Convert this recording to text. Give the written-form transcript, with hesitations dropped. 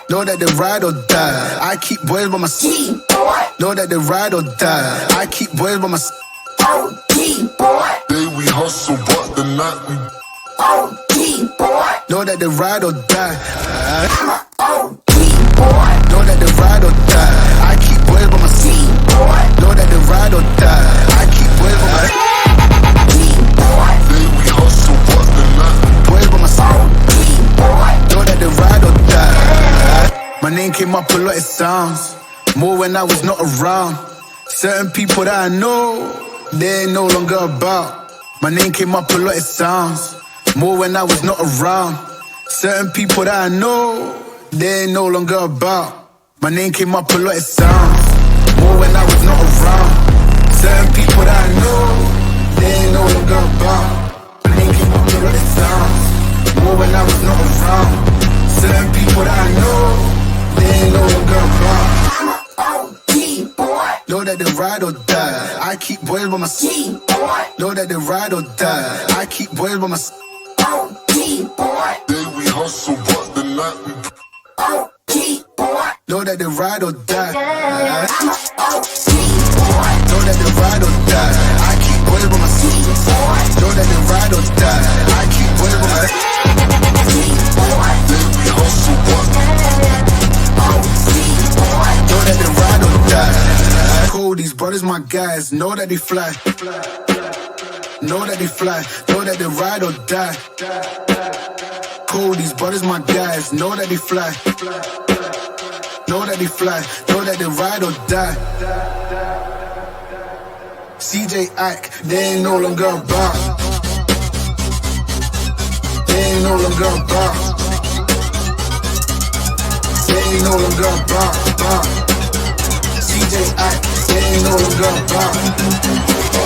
Know that they ride or die. I keep boys by my side. Know that they ride or die. I keep boys by my side. OD boy. Day we hustle, but the night we OD boy. Know that they ride or die. I'm a OD boy. Know that they ride or die. I keep boys by my side. Know that they ride or die. I keep boys by my side. day we hustle, but the night Boys by my side. Know that they ride or die. My name came up a lot, it sounds more when I was not around. Certain people that I know, they ain't no longer about. My name came up a lot, it sounds more when I was not around. Certain people that I know, they ain't no longer about. My name came up a lot, it sounds more when I was not around. Certain people that I know, they ain't no longer about. My name came up a lot, it sounds more when I was not around. Certain people that I know, they ain't no longer about. I'm a OD boy. Know that they ride or die. I keep boys by my side. Know that they ride or die. I keep boys by my side. OD boy. day we hustle, but the night we OD boy. Know that they ride or die. I'm a OD boy. Know that they ride or die. I keep boys by my side. Know that they ride or die. I keep boys by my side. day we hustle, but Know that they ride or die. Cool, these brothers my guys. Know that they fly. Know that they fly. Know that they ride or die. Cool, these brothers my guys. Know that they fly. Know that they fly. Know that they ride or die. CJ Ike, they ain't no longer about. They ain't no longer about. They ain't no longer about. CJ Ike, they ain't no longer about.